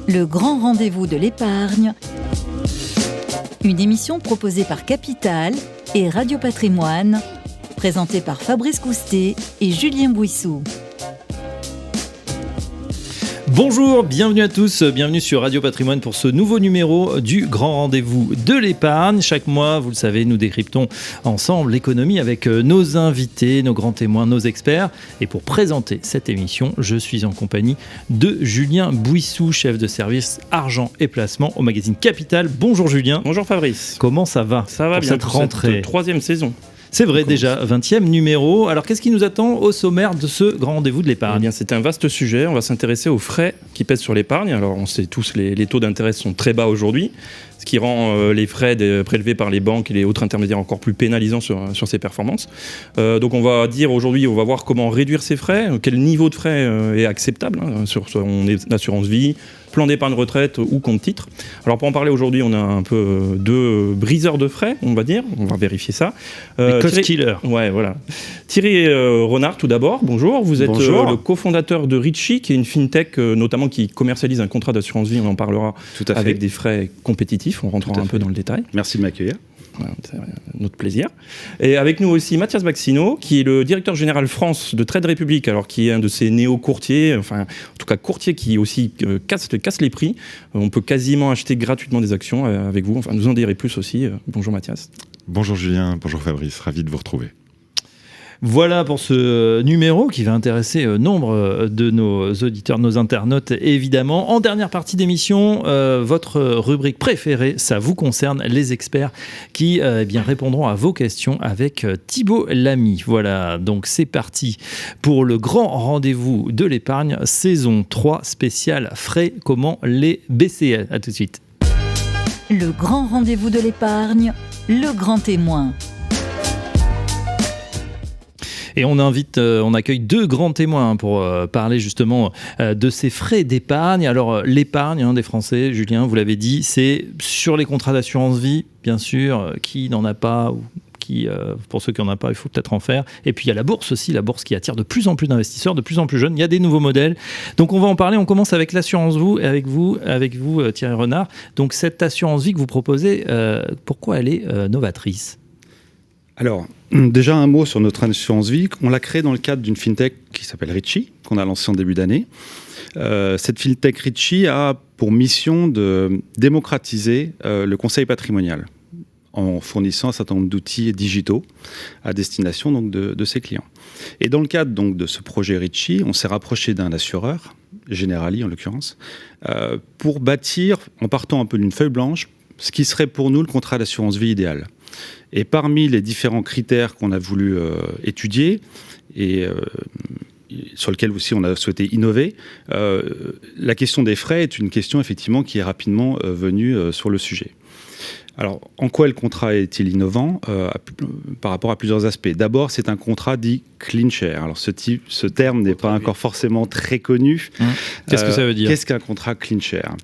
Le grand rendez-vous de l'épargne. Une émission proposée par Capital et Radio Patrimoine, présentée par Fabrice Coustet et Julien Bouissou. Bonjour, bienvenue à tous, bienvenue sur Radio Patrimoine pour ce nouveau numéro du grand rendez-vous de l'épargne. Chaque mois, vous le savez, nous décryptons ensemble l'économie avec nos invités, nos grands témoins, nos experts. Et pour présenter cette émission, je suis en compagnie de Julien Bouissou, chef de service argent et placement au magazine Capital. Bonjour Julien. Bonjour Fabrice. Comment ça va? Ça va pour bien cette pour rentrée. cette troisième saison. C'est vrai, déjà 20e numéro. Alors, qu'est-ce qui nous attend au sommaire de ce grand rendez-vous de l'épargne ? Eh bien, c'est un vaste sujet. On va s'intéresser aux frais qui pèsent sur l'épargne. Alors, on sait tous, les taux d'intérêt sont très bas aujourd'hui, ce qui rend les frais prélevés par les banques et les autres intermédiaires encore plus pénalisants sur ces performances. Donc, on va voir comment réduire ces frais, quel niveau de frais est acceptable sur son assurance vie, plan d'épargne retraite ou compte titre. Alors pour en parler aujourd'hui, on a un peu deux briseurs de frais, on va dire. On va vérifier ça. Cost killer. Ouais, voilà. Thierry Renard, tout d'abord. Bonjour. Vous êtes le cofondateur de Ritchie, qui est une fintech notamment qui commercialise un contrat d'assurance vie. On en parlera avec des frais compétitifs. On rentrera un peu dans le détail. Merci de m'accueillir. C'est notre plaisir. Et avec nous aussi Mathias Baxino, qui est le directeur général France de Trade Republic, alors qui est un de ces néo-courtiers, enfin en tout cas courtier qui aussi casse les prix. On peut quasiment acheter gratuitement des actions avec vous. Enfin, nous en direz plus aussi. Bonjour Mathias. Bonjour Julien, bonjour Fabrice, ravi de vous retrouver. Voilà pour ce numéro qui va intéresser nombre de nos auditeurs, nos internautes évidemment. En dernière partie d'émission, votre rubrique préférée, ça vous concerne, les experts qui répondront à vos questions avec Thibaut Lamy. Voilà, donc c'est parti pour le grand rendez-vous de l'épargne, saison 3 spéciale frais, comment les baisser. À tout de suite. Le grand rendez-vous de l'épargne, le grand témoin. Et on accueille deux grands témoins pour parler justement de ces frais d'épargne. Alors l'épargne des Français, Julien, vous l'avez dit, c'est sur les contrats d'assurance vie, bien sûr, qui n'en a pas ou qui, pour ceux qui n'en ont pas, il faut peut-être en faire. Et puis il y a la bourse aussi, la bourse qui attire de plus en plus d'investisseurs, de plus en plus jeunes. Il y a des nouveaux modèles. Donc on va en parler. On commence avec l'assurance vie, avec vous Thierry Renard. Donc cette assurance vie que vous proposez, pourquoi elle est novatrice ? Alors, déjà un mot sur notre assurance vie. On l'a créée dans le cadre d'une fintech qui s'appelle Ritchie, qu'on a lancée en début d'année. Cette fintech Ritchie a pour mission de démocratiser le conseil patrimonial en fournissant un certain nombre d'outils digitaux à destination donc, de ses clients. Et dans le cadre donc, de ce projet Ritchie, on s'est rapproché d'un assureur, Generali en l'occurrence, pour bâtir, en partant un peu d'une feuille blanche, ce qui serait pour nous le contrat d'assurance vie idéal. Et parmi les différents critères qu'on a voulu étudier et sur lesquels aussi on a souhaité innover, la question des frais est une question effectivement qui est rapidement venue sur le sujet. Alors, en quoi le contrat est-il innovant par rapport à plusieurs aspects ? D'abord, c'est un contrat dit clean share. Alors, ce terme n'est pas encore forcément très connu. Qu'est-ce que ça veut dire ? Qu'est-ce qu'un contrat clean share ?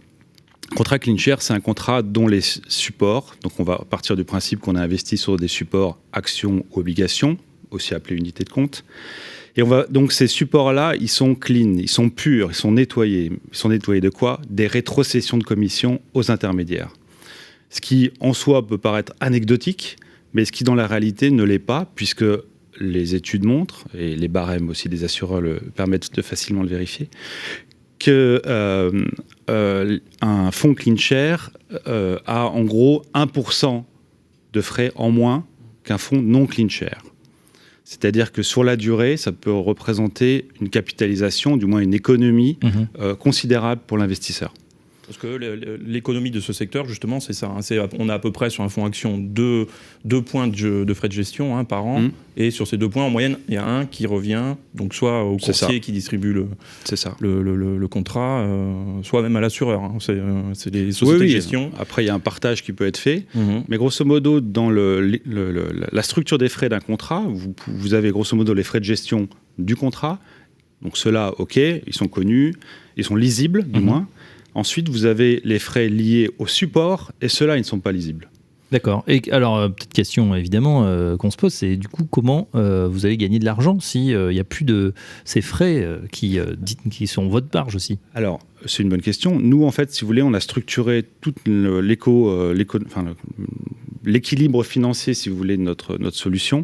Contrat clean share, c'est un contrat dont les supports, donc on va partir du principe qu'on a investi sur des supports actions ou obligations, aussi appelés unités de compte. Et donc ces supports-là, ils sont clean, ils sont purs, ils sont nettoyés. Ils sont nettoyés de quoi ? Des rétrocessions de commissions aux intermédiaires. Ce qui, en soi, peut paraître anecdotique, mais ce qui, dans la réalité, ne l'est pas, puisque les études montrent, et les barèmes aussi des assureurs le permettent de facilement le vérifier, qu'un fonds clean share a en gros 1% de frais en moins qu'un fonds non clean share. C'est-à-dire que sur la durée, ça peut représenter une capitalisation, du moins une économie considérable pour l'investisseur. Parce que l'économie de ce secteur, justement, c'est ça. On a à peu près sur un fonds action deux points de frais de gestion par an. Et sur ces 2 points, en moyenne, il y a un qui revient, donc soit au courtier qui distribue le contrat, soit même à l'assureur. C'est les sociétés de gestion. Après, il y a un partage qui peut être fait. Mais grosso modo, dans la structure des frais d'un contrat, vous avez grosso modo les frais de gestion du contrat. Donc ceux-là, OK, ils sont connus, ils sont lisibles, du moins. Ensuite, vous avez les frais liés au support, et ceux-là, ils ne sont pas lisibles. D'accord. Et alors, petite question évidemment qu'on se pose, c'est du coup comment vous allez gagner de l'argent s'il n'y a plus de ces frais qui sont votre marge aussi? Alors, c'est une bonne question. Nous, en fait, si vous voulez, on a structuré tout l'équilibre financier, si vous voulez, de notre solution,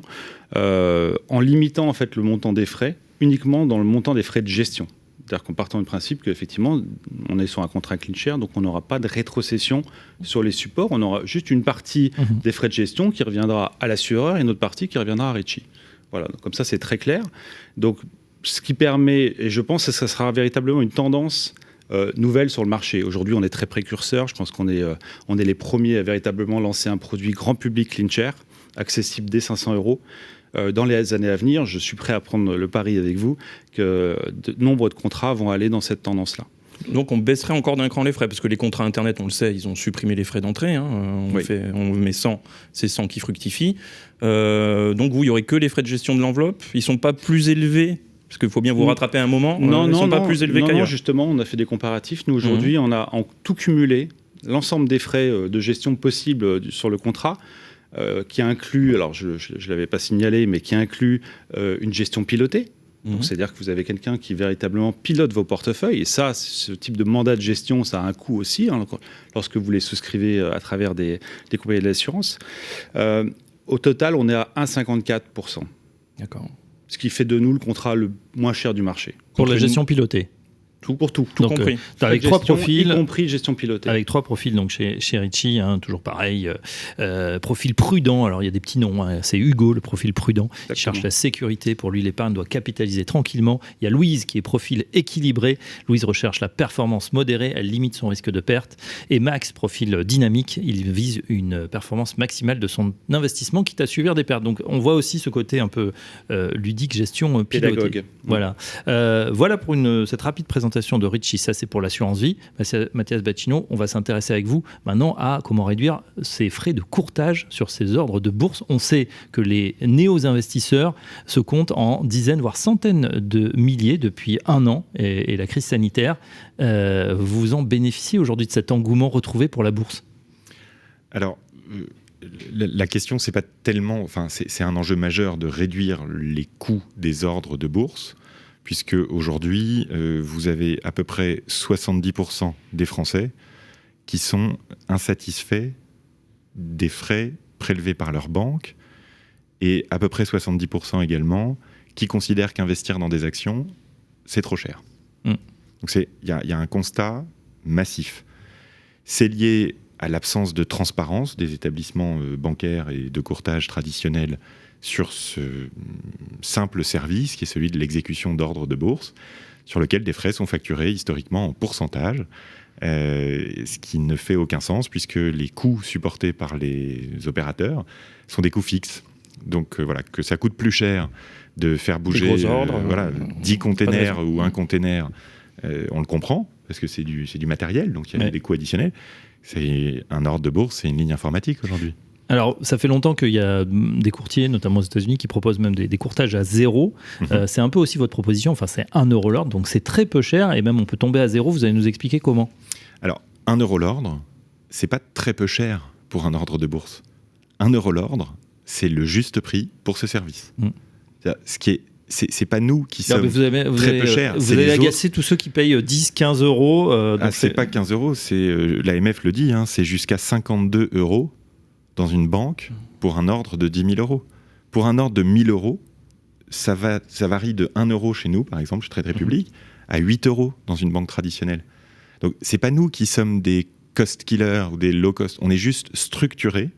en limitant en fait le montant des frais uniquement dans le montant des frais de gestion. C'est-à-dire qu'en partant du principe qu'effectivement, on est sur un contrat CleanShare, donc on n'aura pas de rétrocession sur les supports. On aura juste une partie des frais de gestion qui reviendra à l'assureur et une autre partie qui reviendra à Ritchie. Voilà, donc comme ça, c'est très clair. Donc, ce qui permet, et je pense que ça sera véritablement une tendance nouvelle sur le marché. Aujourd'hui, on est très précurseurs. Je pense qu'on est les premiers à véritablement lancer un produit grand public CleanShare, accessible dès 500 €. Dans les années à venir, je suis prêt à prendre le pari avec vous que nombre de contrats vont aller dans cette tendance-là. Donc on baisserait encore d'un cran les frais, parce que les contrats Internet, on le sait, ils ont supprimé les frais d'entrée. On met 100, c'est 100 qui fructifie. Donc vous, il n'y aurait que les frais de gestion de l'enveloppe. Ils ne sont pas plus élevés, parce qu'il faut bien vous rattraper un moment. Ils ne sont pas plus élevés qu'ailleurs. Non, justement, on a fait des comparatifs. Nous, aujourd'hui, on a en tout cumulé l'ensemble des frais de gestion possibles sur le contrat, qui inclut, alors je ne l'avais pas signalé, mais qui inclut une gestion pilotée. Donc, c'est-à-dire que vous avez quelqu'un qui véritablement pilote vos portefeuilles. Et ça, ce type de mandat de gestion, ça a un coût aussi, lorsque vous les souscrivez à travers des compagnies de l'assurance. Au total, on est à 1,54%. D'accord. Ce qui fait de nous le contrat le moins cher du marché. Pour la gestion pilotée? Tout donc, compris. Avec trois profils, y compris gestion pilotée. Avec 3 profils, donc chez Ritchie, toujours pareil. Profil prudent, alors il y a des petits noms. C'est Hugo, le profil prudent. Exactement. Il cherche la sécurité. Pour lui, l'épargne doit capitaliser tranquillement. Il y a Louise qui est profil équilibré. Louise recherche la performance modérée. Elle limite son risque de perte. Et Max, profil dynamique. Il vise une performance maximale de son investissement, quitte à subir des pertes. Donc on voit aussi ce côté un peu ludique, gestion pilotée. Pédagogue. Voilà. Voilà pour cette rapide présentation de Ritchie. Ça, c'est pour l'assurance vie. Mathias Bacchino, on va s'intéresser avec vous maintenant à comment réduire ces frais de courtage sur ces ordres de bourse. On sait que les néo-investisseurs se comptent en dizaines, voire centaines de milliers depuis un an et la crise sanitaire. Vous en bénéficiez aujourd'hui de cet engouement retrouvé pour la bourse? Alors, la question, c'est pas tellement... Enfin, c'est un enjeu majeur de réduire les coûts des ordres de bourse, puisque aujourd'hui, vous avez à peu près 70% des Français qui sont insatisfaits des frais prélevés par leur banque, et à peu près 70% également qui considèrent qu'investir dans des actions, c'est trop cher. Donc il y a un constat massif. C'est lié à l'absence de transparence des établissements bancaires et de courtage traditionnels sur ce simple service qui est celui de l'exécution d'ordres de bourse, sur lequel des frais sont facturés historiquement en pourcentage, ce qui ne fait aucun sens puisque les coûts supportés par les opérateurs sont des coûts fixes. Donc voilà, que ça coûte plus cher de faire bouger 10 containers ou un container, on le comprend, parce que c'est du matériel, donc il y a des coûts additionnels. C'est un ordre de bourse, c'est une ligne informatique aujourd'hui. Alors, ça fait longtemps qu'il y a des courtiers, notamment aux États-Unis, qui proposent même des courtages à zéro. C'est un peu aussi votre proposition. Enfin, c'est 1 euro l'ordre, donc c'est très peu cher et même on peut tomber à zéro. Vous allez nous expliquer comment? Alors, 1 euro l'ordre, c'est pas très peu cher pour un ordre de bourse. 1 euro l'ordre, c'est le juste prix pour ce service. Ce qui est... C'est pas nous qui sommes très peu chers. Vous allez agacer tous ceux qui payent 10, 15 euros. C'est pas 15 euros, l'AMF le dit, c'est jusqu'à 52 euros dans une banque pour un ordre de 10 000 euros. Pour un ordre de 1 000 euros, ça varie de 1 euro chez nous, par exemple, chez Trade Republic, à 8 euros dans une banque traditionnelle. Donc, c'est pas nous qui sommes des cost killers ou des low cost. On est juste structurés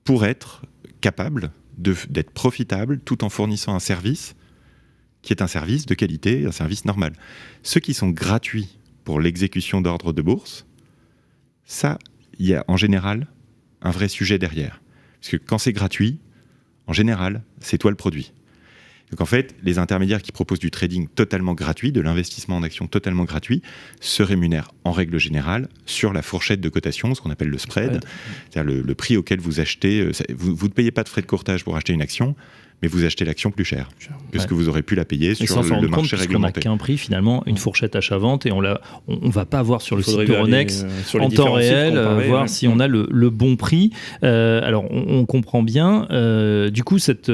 pour être capables d'être profitable tout en fournissant un service qui est un service de qualité, un service normal. Ceux qui sont gratuits pour l'exécution d'ordres de bourse, ça, il y a en général un vrai sujet derrière. Parce que quand c'est gratuit, en général, c'est toi le produit. Donc en fait, les intermédiaires qui proposent du trading totalement gratuit, de l'investissement en actions totalement gratuit, se rémunèrent en règle générale sur la fourchette de cotation, ce qu'on appelle le spread, c'est-à-dire le prix auquel vous achetez. Vous ne payez pas de frais de courtage pour acheter une action, mais vous achetez l'action plus cher que ce que vous aurez pu la payer mais sur le marché On réglementé. n'a qu'un prix finalement, une fourchette achat-vente, et on va pas voir sur le site regarder, d'Euronext sur les en temps différents sites, réel comparer, voir ouais. si on a le bon prix. Alors on comprend bien. Du coup cette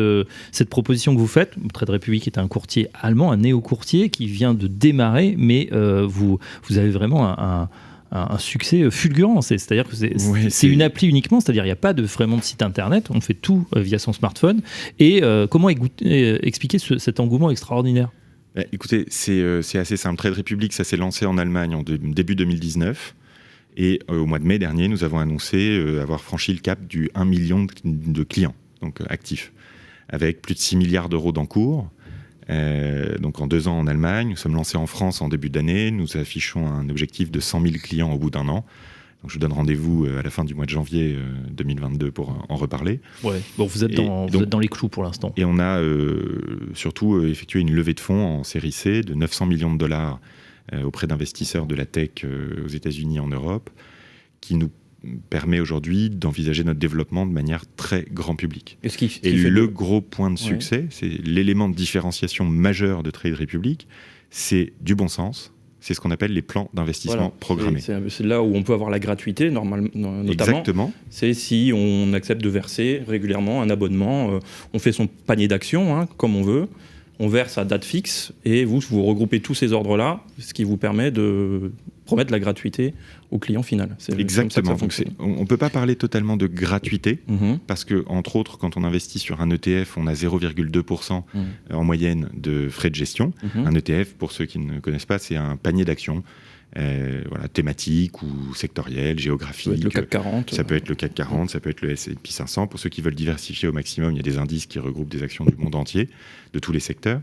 proposition que vous faites, Trade Republic est un courtier allemand, un néo-courtier qui vient de démarrer, mais vous avez vraiment un succès fulgurant. C'est-à-dire que c'est une appli uniquement, c'est-à-dire il n'y a pas vraiment de site internet, on fait tout via son smartphone. Et comment expliquer cet engouement extraordinaire ? Écoutez, c'est assez simple. Trade Republic, ça s'est lancé en Allemagne en début 2019. Et au mois de mai dernier, nous avons annoncé avoir franchi le cap du 1 million de clients donc actifs, avec plus de 6 milliards d'euros d'encours. Donc en 2 ans en Allemagne, nous sommes lancés en France en début d'année, nous affichons un objectif de 100 000 clients au bout d'1 an. Donc je vous donne rendez-vous à la fin du mois de janvier 2022 pour en reparler. Ouais. Bon, vous êtes dans les clous pour l'instant. Et on a surtout effectué une levée de fonds en série C de 900 millions de dollars auprès d'investisseurs de la tech aux États-Unis et en Europe, qui nous permet aujourd'hui d'envisager notre développement de manière très grand public. Et le gros point de succès, c'est l'élément de différenciation majeur de Trade Republic, c'est du bon sens, c'est ce qu'on appelle les plans d'investissement programmés. C'est là où on peut avoir la gratuité, notamment. Exactement. C'est si on accepte de verser régulièrement un abonnement, on fait son panier d'actions, comme on veut, on verse à date fixe, et vous regroupez tous ces ordres-là, ce qui vous permet de promettre la gratuité au client final. C'est exactement. Comme ça que ça on ne peut pas parler totalement de gratuité, parce que, entre autres, quand on investit sur un ETF, on a 0,2% en moyenne de frais de gestion. Un ETF, pour ceux qui ne connaissent pas, c'est un panier d'actions thématique ou sectoriel, géographique. Ça peut être le CAC 40. Ça peut être le CAC 40, ça peut être le S&P 500. Pour ceux qui veulent diversifier au maximum, il y a des indices qui regroupent des actions du monde entier, de tous les secteurs,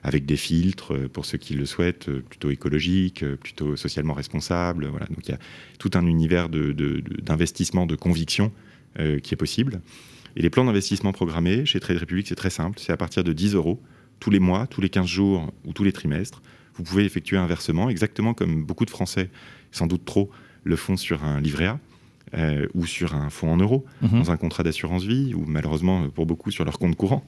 avec des filtres, pour ceux qui le souhaitent, plutôt écologiques, plutôt socialement responsables. Voilà. Donc il y a tout un univers d'investissement, de conviction qui est possible. Et les plans d'investissement programmés, chez Trade Republic, c'est très simple. C'est à partir de 10 € tous les mois, tous les 15 jours ou tous les trimestres. Vous pouvez effectuer un versement, exactement comme beaucoup de Français, sans doute trop, le font sur un livret A ou sur un fonds en euros, dans un contrat d'assurance vie, ou malheureusement pour beaucoup sur leur compte courant.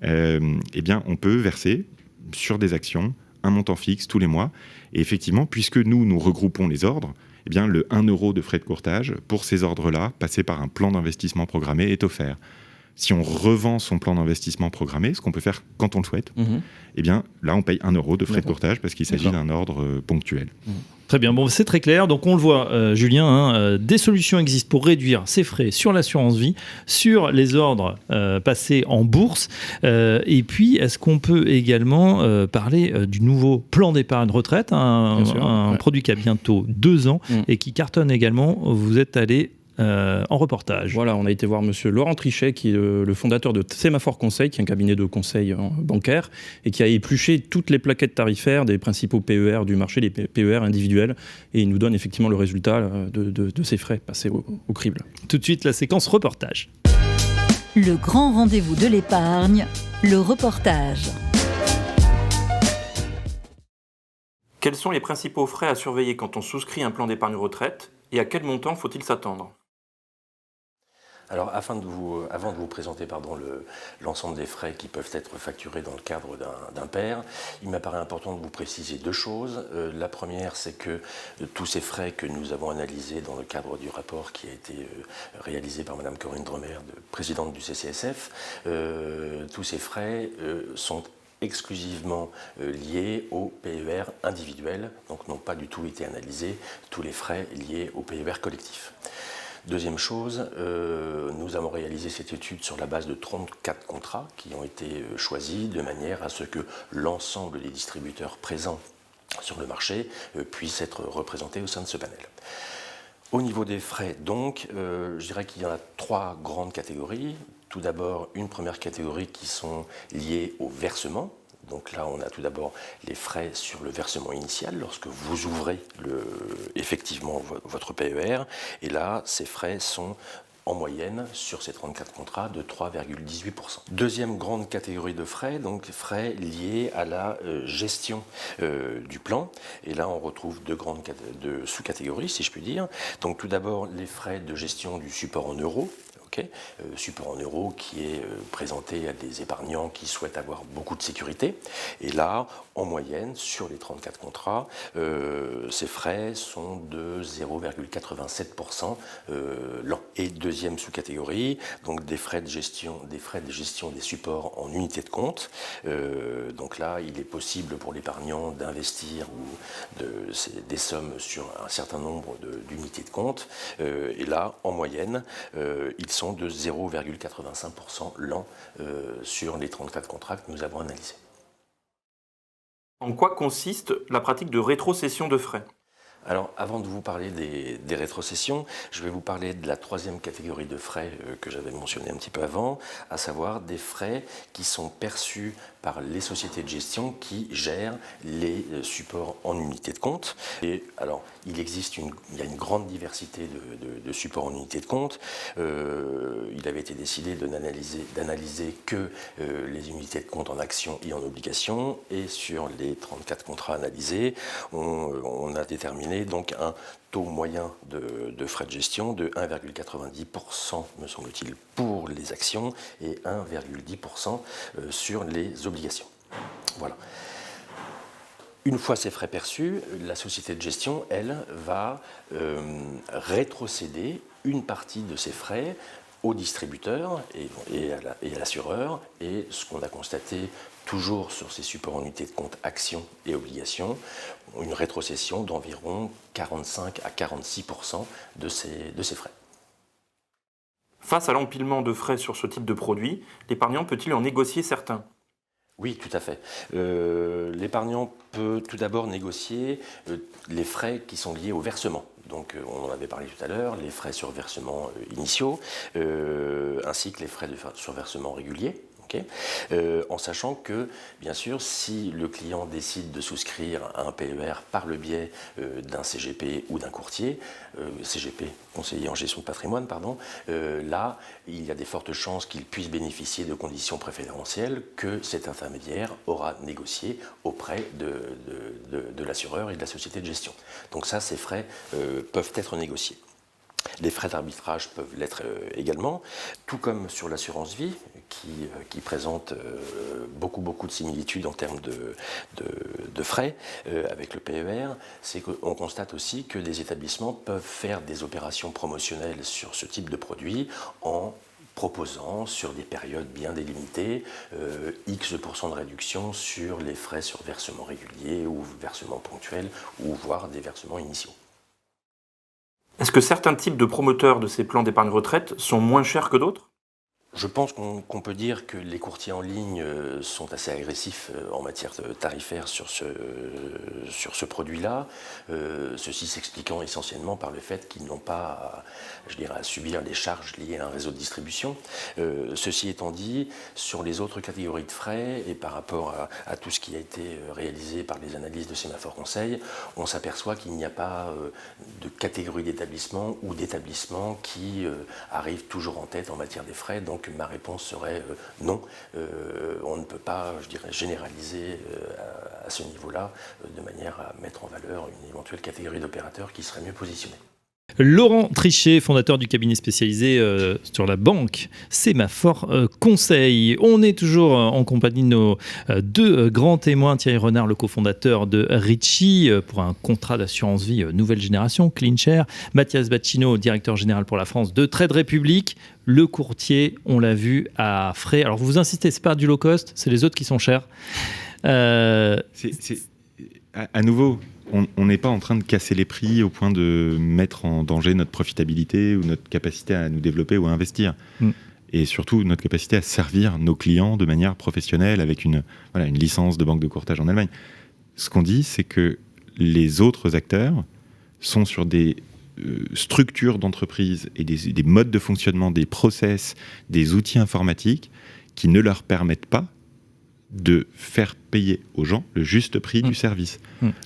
Eh bien, on peut verser sur des actions un montant fixe tous les mois. Et effectivement, puisque nous regroupons les ordres, eh bien, le 1 € de frais de courtage pour ces ordres-là, passé par un plan d'investissement programmé, est offert. Si on revend son plan d'investissement programmé, ce qu'on peut faire quand on le souhaite, eh bien, là, on paye 1 € de frais de courtage parce qu'il s'agit d'un ordre ponctuel. Très bien, bon, c'est très clair. Donc on le voit, Julien, des solutions existent pour réduire ces frais sur l'assurance vie, sur les ordres passés en bourse. Et puis, est-ce qu'on peut également parler du nouveau plan d'épargne retraite, un produit qui a bientôt 2 ans et qui cartonne également. Vous êtes allé en reportage. Voilà, on a été voir monsieur Laurent Trichet, qui est le fondateur de Sémaphore Conseil, qui est un cabinet de conseil bancaire, et qui a épluché toutes les plaquettes tarifaires des principaux PER du marché, les PER individuels, et il nous donne effectivement le résultat de ces frais passés au crible. Tout de suite, la séquence reportage. Le grand rendez-vous de l'épargne, le reportage. Quels sont les principaux frais à surveiller quand on souscrit un plan d'épargne retraite, et à quel montant faut-il s'attendre ? Alors, avant de vous présenter l'ensemble des frais qui peuvent être facturés dans le cadre d'un PER, il m'apparaît important de vous préciser 2 choses. La première, c'est que tous ces frais que nous avons analysés dans le cadre du rapport qui a été réalisé par Mme Corinne Dremer, présidente du CCSF, tous ces frais sont exclusivement liés au PER individuel, donc n'ont pas du tout été analysés tous les frais liés au PER collectif. Deuxième chose, nous avons réalisé cette étude sur la base de 34 contrats qui ont été choisis de manière à ce que l'ensemble des distributeurs présents sur le marché puissent être représentés au sein de ce panel. Au niveau des frais, donc, je dirais qu'il y en a 3 grandes catégories. Tout d'abord, une première catégorie qui sont liées au versement. Donc là, on a tout d'abord les frais sur le versement initial lorsque vous ouvrez effectivement votre PER. Et là, ces frais sont en moyenne sur ces 34 contrats de 3,18%. Deuxième grande catégorie de frais, donc frais liés à la gestion du plan. Et là, on retrouve 2 sous-catégories, si je puis dire. Donc tout d'abord, les frais de gestion du support en euros. support en euros qui est présenté à des épargnants qui souhaitent avoir beaucoup de sécurité. Et là, en moyenne, sur les 34 contrats, ces frais sont de 0,87% l'an. Et deuxième sous-catégorie, donc des frais de gestion des supports en unité de compte. Donc là, il est possible pour l'épargnant d'investir des sommes sur un certain nombre d'unités de compte. Et là, en moyenne, ils sont de 0,85% l'an sur les 34 contrats que nous avons analysés. En quoi consiste la pratique de rétrocession de frais ? Alors, avant de vous parler des rétrocessions, je vais vous parler de la troisième catégorie de frais que j'avais mentionné un petit peu avant, à savoir des frais qui sont perçus par les sociétés de gestion qui gèrent les supports en unité de compte. Et alors, il y a une grande diversité de supports en unité de compte. Il avait été décidé d'analyser que les unités de compte en actions et en obligations. Et sur les 34 contrats analysés, on a déterminé donc un taux moyen de frais de gestion de 1,90%, me semble-t-il, pour les actions et 1,10% sur les obligations. Voilà. Une fois ces frais perçus, la société de gestion, elle, va rétrocéder une partie de ces frais au distributeur et à l'assureur. Et ce qu'on a constaté toujours sur ces supports en unité de compte actions et obligations, une rétrocession d'environ 45 à 46% de ces frais. Face à l'empilement de frais sur ce type de produit, l'épargnant peut-il en négocier certains ? Oui, tout à fait. L'épargnant peut tout d'abord négocier les frais qui sont liés au versement. Donc, on en avait parlé tout à l'heure, les frais sur versement initiaux, ainsi que les frais sur versement réguliers. En sachant que, bien sûr, si le client décide de souscrire à un PER par le biais d'un CGP ou d'un courtier, CGP, conseiller en gestion de patrimoine, là, il y a des fortes chances qu'il puisse bénéficier de conditions préférentielles que cet intermédiaire aura négociées auprès de l'assureur et de la société de gestion. Donc ça, ces frais peuvent être négociés. Les frais d'arbitrage peuvent l'être également, tout comme sur l'assurance vie, qui présente beaucoup de similitudes en termes de frais avec le PER. C'est qu'on constate aussi que des établissements peuvent faire des opérations promotionnelles sur ce type de produit en proposant sur des périodes bien délimitées X% de réduction sur les frais sur versement régulier ou versement ponctuel ou voire des versements initiaux. Est-ce que certains types de promoteurs de ces plans d'épargne retraite sont moins chers que d'autres ? Je pense qu'on peut dire que les courtiers en ligne sont assez agressifs en matière tarifaire sur ce produit-là, ceci s'expliquant essentiellement par le fait qu'ils n'ont pas, à subir les charges liées à un réseau de distribution. Ceci étant dit, sur les autres catégories de frais et par rapport à tout ce qui a été réalisé par les analyses de Sémaphore Conseil, on s'aperçoit qu'il n'y a pas de catégorie d'établissement ou d'établissement qui arrive toujours en tête en matière des frais. Donc ma réponse serait non. On ne peut pas, généraliser à ce niveau-là de manière à mettre en valeur une éventuelle catégorie d'opérateurs qui serait mieux positionnée. Laurent Trichet, fondateur du cabinet spécialisé sur la banque Sémaphore Conseil. On est toujours en compagnie de nos deux grands témoins, Thierry Renard, le cofondateur de Ritchie pour un contrat d'assurance vie nouvelle génération, CleanShare, Mathias Bacchino, directeur général pour la France de Trade Republic, le courtier, on l'a vu, à frais. Alors vous insistez, c'est pas du low cost, c'est les autres qui sont chers. À nouveau, on n'est pas en train de casser les prix au point de mettre en danger notre profitabilité ou notre capacité à nous développer ou à investir. Et surtout notre capacité à servir nos clients de manière professionnelle avec une licence de banque de courtage en Allemagne. Ce qu'on dit, c'est que les autres acteurs sont sur des structures d'entreprise et des modes de fonctionnement, des process, des outils informatiques qui ne leur permettent pas de faire payer aux gens le juste prix du service.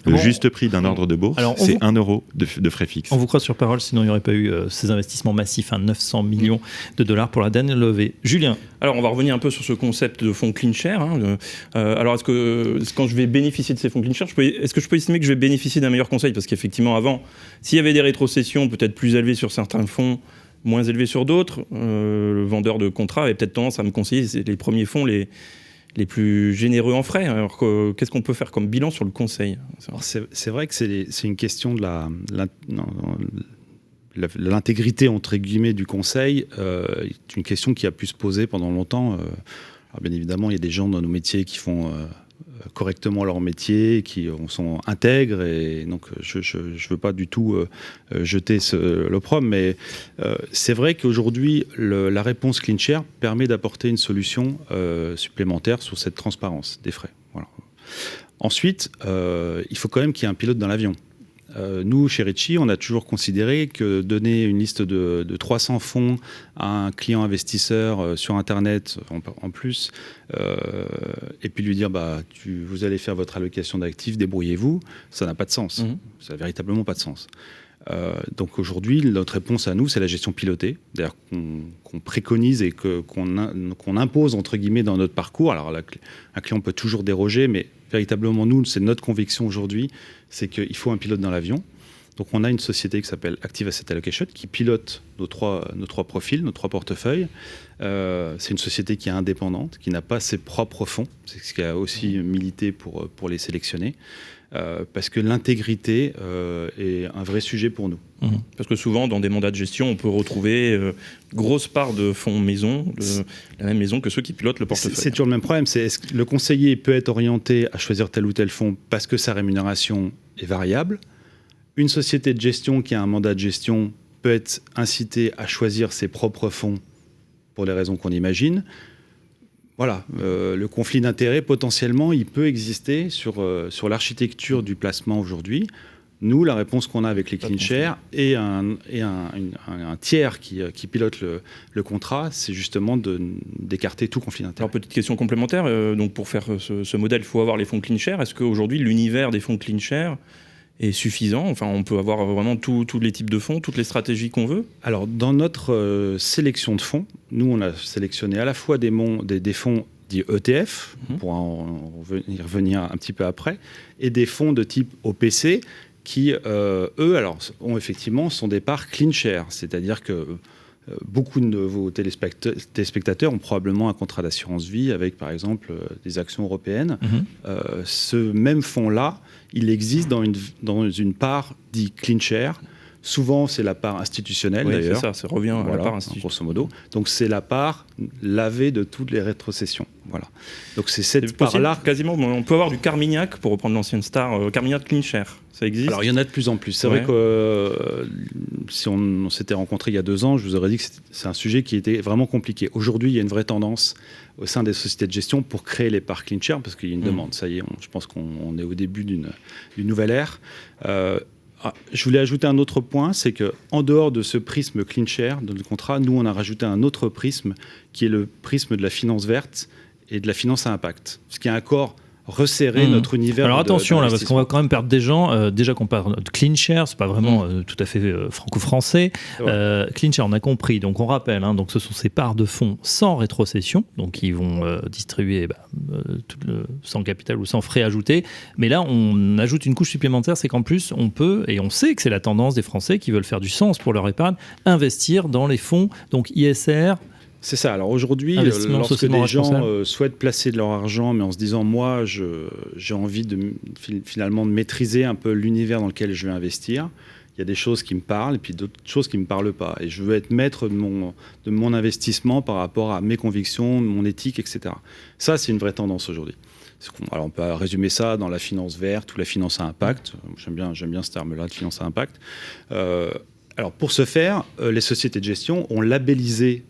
Le juste prix d'un ordre de bourse, c'est 1 euro de frais fixes. On vous croit sur parole, sinon il n'y aurait pas eu ces investissements massifs, 900 millions de dollars pour la dernière levée. Julien. Alors on va revenir un peu sur ce concept de fonds CleanShare. Alors est-ce que quand je vais bénéficier de ces fonds CleanShare, est-ce que je peux estimer que je vais bénéficier d'un meilleur conseil ? Parce qu'effectivement avant, s'il y avait des rétrocessions peut-être plus élevées sur certains fonds, moins élevé sur d'autres. Le vendeur de contrat avait peut-être tendance à me conseiller les premiers fonds les plus généreux en frais. Alors qu'est-ce qu'on peut faire comme bilan sur le conseil ? C'est vrai que c'est une question de l'intégrité entre guillemets du conseil. C'est une question qui a pu se poser pendant longtemps. Alors bien évidemment, il y a des gens dans nos métiers qui font correctement leur métier, qui sont intègres, et donc je ne veux pas du tout jeter l'opprobre, mais c'est vrai qu'aujourd'hui, la réponse CleanShare permet d'apporter une solution supplémentaire sur cette transparence des frais. Voilà. Ensuite, il faut quand même qu'il y ait un pilote dans l'avion. Nous, chez Ritchie, on a toujours considéré que donner une liste de 300 fonds à un client investisseur sur Internet, en plus, et puis lui dire vous allez faire votre allocation d'actifs, débrouillez-vous, ça n'a pas de sens. Ça n'a véritablement pas de sens. Donc aujourd'hui, notre réponse à nous, c'est la gestion pilotée, d'ailleurs qu'on préconise et qu'on impose entre guillemets dans notre parcours. Alors un client peut toujours déroger, mais véritablement nous, c'est notre conviction aujourd'hui, c'est qu'il faut un pilote dans l'avion. Donc on a une société qui s'appelle Active Asset Allocation qui pilote nos trois profils, nos 3 portefeuilles. C'est une société qui est indépendante, qui n'a pas ses propres fonds, c'est ce qui a aussi milité pour les sélectionner. Parce que l'intégrité est un vrai sujet pour nous. Parce que souvent, dans des mandats de gestion, on peut retrouver grosse part de fonds maison, la même maison que ceux qui pilotent le portefeuille. C'est toujours le même problème. Est-ce que le conseiller peut être orienté à choisir tel ou tel fonds parce que sa rémunération est variable ? Une société de gestion qui a un mandat de gestion peut être incitée à choisir ses propres fonds pour les raisons qu'on imagine. Voilà, le conflit d'intérêts, potentiellement, il peut exister sur l'architecture du placement aujourd'hui. Nous, la réponse qu'on a avec les CleanShare et un tiers qui pilote le contrat, c'est justement d'écarter tout conflit d'intérêts. Alors, petite question complémentaire. Donc, pour faire ce modèle, il faut avoir les fonds CleanShare. Est-ce qu'aujourd'hui, l'univers des fonds CleanShare est suffisant ? Enfin, on peut avoir vraiment tous les types de fonds, toutes les stratégies qu'on veut ? Alors, dans notre sélection de fonds, nous, on a sélectionné à la fois des fonds dits ETF, on pourra y revenir un petit peu après, et des fonds de type OPC qui, eux, alors, sont des parts CleanShare, c'est-à-dire que beaucoup de vos téléspectateurs ont probablement un contrat d'assurance vie avec, par exemple, des actions européennes. Ce même fonds-là, il existe dans une part dite CleanShare. Souvent, c'est la part institutionnelle, d'ailleurs. C'est ça revient à la part institutionnelle. Grosso modo. Donc, c'est la part lavée de toutes les rétrocessions. Voilà. Donc, c'est cette part-là. Quasiment, on peut avoir du Carmignac, pour reprendre l'ancienne star, Carmignac CleanShare. Ça existe ? Alors, il y en a de plus en plus. C'est vrai que si on s'était rencontrés il y a 2 ans, je vous aurais dit que c'est un sujet qui était vraiment compliqué. Aujourd'hui, il y a une vraie tendance au sein des sociétés de gestion pour créer les parts CleanShare, parce qu'il y a une demande. Ça y est, je pense qu'on est au début d'une nouvelle ère. Je voulais ajouter un autre point, c'est qu'en dehors de ce prisme CleanShare de notre contrat, nous, on a rajouté un autre prisme qui est le prisme de la finance verte et de la finance à impact, ce qui est encore resserrer notre univers. Alors attention là, parce qu'on va quand même perdre des gens. Déjà qu'on parle de CleanShare, c'est pas vraiment tout à fait franco-français. CleanShare, on a compris. Donc on rappelle, donc ce sont ces parts de fonds sans rétrocession, donc qui vont distribuer sans capital ou sans frais ajoutés. Mais là, on ajoute une couche supplémentaire, c'est qu'en plus, on peut, et on sait que c'est la tendance des Français qui veulent faire du sens pour leur épargne, investir dans les fonds, donc ISR. C'est ça. Alors aujourd'hui, lorsque des gens souhaitent placer de leur argent, mais en se disant, moi, j'ai envie finalement de maîtriser un peu l'univers dans lequel je vais investir, il y a des choses qui me parlent et puis d'autres choses qui ne me parlent pas. Et je veux être maître de mon investissement par rapport à mes convictions, mon éthique, etc. Ça, c'est une vraie tendance aujourd'hui. Alors on peut résumer ça dans la finance verte ou la finance à impact. J'aime bien ce terme-là, de finance à impact. Alors pour ce faire, les sociétés de gestion ont labellisé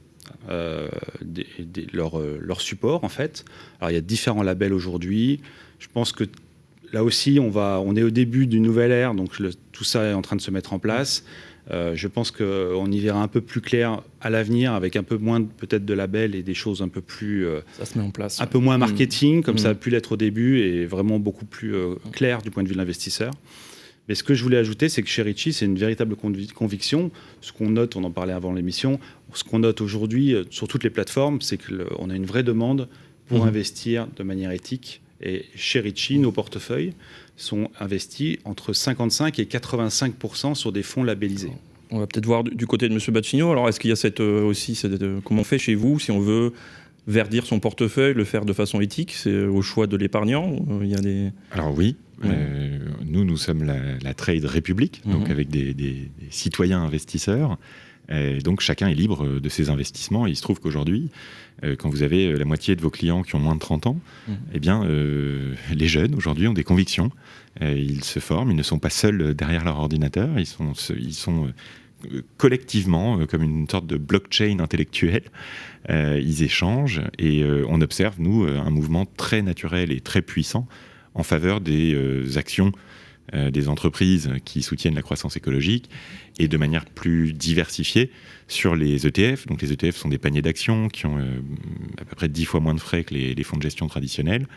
leur support en fait. Alors il y a différents labels aujourd'hui. Je pense que là aussi on est au début d'une nouvelle ère, donc tout ça est en train de se mettre en place. Je pense qu'on y verra un peu plus clair à l'avenir, avec un peu moins peut-être de labels et des choses un peu plus ça se met en place, un peu moins marketing comme ça a pu l'être au début, et vraiment beaucoup plus clair du point de vue de l'investisseur. Mais ce que je voulais ajouter, c'est que chez Ritchie, c'est une véritable conviction. Ce qu'on note, on en parlait avant l'émission, ce qu'on note aujourd'hui sur toutes les plateformes, c'est qu'on a une vraie demande pour investir de manière éthique. Et chez Ritchie, nos portefeuilles sont investis entre 55 et 85% sur des fonds labellisés. On va peut-être voir du côté de M. Bacchino. Alors, est-ce qu'il y a comment on fait chez vous si on veut verdir son portefeuille, le faire de façon éthique? C'est au choix de l'épargnant? Il y a des... Alors oui, nous sommes la Trade République, donc avec des citoyens investisseurs. Donc chacun est libre de ses investissements. Et il se trouve qu'aujourd'hui, quand vous avez la moitié de vos clients qui ont moins de 30 ans, eh bien, les jeunes aujourd'hui ont des convictions. Ils se forment, ils ne sont pas seuls derrière leur ordinateur, ils sont collectivement, comme une sorte de blockchain intellectuelle, ils échangent et on observe, nous, un mouvement très naturel et très puissant en faveur des actions des entreprises qui soutiennent la croissance écologique et de manière plus diversifiée sur les ETF. Donc les ETF sont des paniers d'actions qui ont à peu près 10 fois moins de frais que les fonds de gestion traditionnels.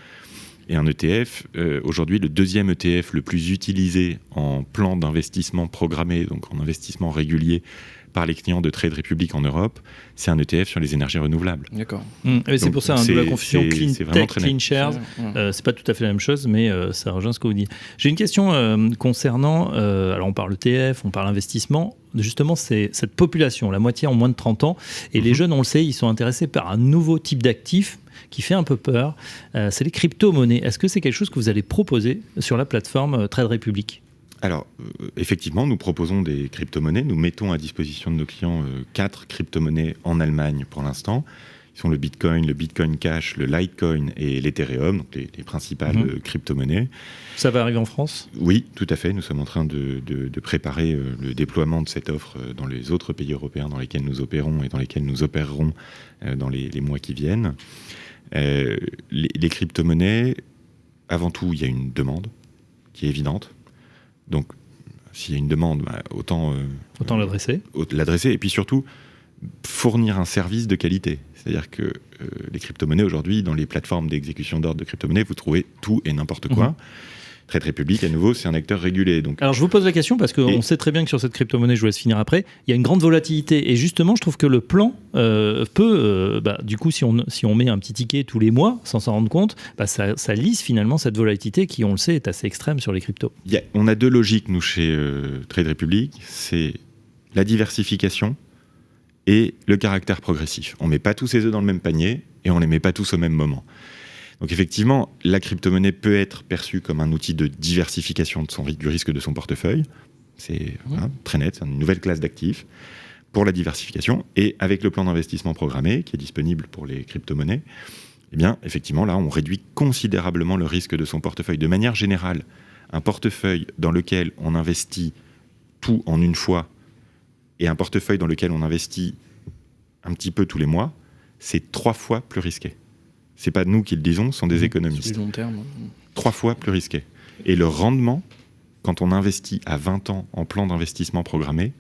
Et un ETF, aujourd'hui, le deuxième ETF le plus utilisé en plan d'investissement programmé, donc en investissement régulier par les clients de Trade Republic en Europe, c'est un ETF sur les énergies renouvelables. D'accord. C'est pour ça, de la confusion clean tech, clean shares, c'est pas tout à fait la même chose, mais ça rejoint ce que vous dites. J'ai une question concernant, alors on parle ETF, on parle investissement, justement c'est cette population, la moitié en moins de 30 ans, et les jeunes, on le sait, ils sont intéressés par un nouveau type d'actifs qui fait un peu peur, c'est les crypto-monnaies. Est-ce que c'est quelque chose que vous allez proposer sur la plateforme Trade Republic ? Alors, effectivement, nous proposons des crypto-monnaies. Nous mettons à disposition de nos clients 4 crypto-monnaies en Allemagne pour l'instant. Ils sont le Bitcoin Cash, le Litecoin et l'Ethereum, donc les principales crypto-monnaies. Ça va arriver en France ? Oui, tout à fait. Nous sommes en train de préparer le déploiement de cette offre dans les autres pays européens dans lesquels nous opérons et dans lesquels nous opérerons dans les mois qui viennent. Les crypto-monnaies, avant tout, il y a une demande qui est évidente. Donc, s'il y a une demande, autant l'adresser. Et puis surtout, fournir un service de qualité. C'est-à-dire que les crypto-monnaies, aujourd'hui, dans les plateformes d'exécution d'ordre de crypto-monnaies, vous trouvez tout et n'importe quoi. Trade Republic, à nouveau, c'est un acteur régulé. Donc... Alors, je vous pose la question parce qu'on sait très bien que sur cette crypto-monnaie, je vous laisse finir après, il y a une grande volatilité. Et justement, je trouve que le plan peut, du coup, si on met un petit ticket tous les mois, sans s'en rendre compte, ça lisse finalement cette volatilité qui, on le sait, est assez extrême sur les cryptos. On a 2 logiques, nous, chez Trade Republic. C'est la diversification et le caractère progressif. On ne met pas tous ses œufs dans le même panier et on ne les met pas tous au même moment. Donc effectivement, la crypto-monnaie peut être perçue comme un outil de diversification du risque de son portefeuille. C'est très net, c'est une nouvelle classe d'actifs pour la diversification. Et avec le plan d'investissement programmé, qui est disponible pour les crypto-monnaies, eh bien, effectivement, là, on réduit considérablement le risque de son portefeuille. De manière générale, un portefeuille dans lequel on investit tout en une fois et un portefeuille dans lequel on investit un petit peu tous les mois, c'est 3 fois plus risqué. C'est pas nous qui le disons, ce sont des économistes. Sur du long terme. 3 fois plus risqué. Et le rendement, quand on investit à 20 ans en plan d'investissement programmé,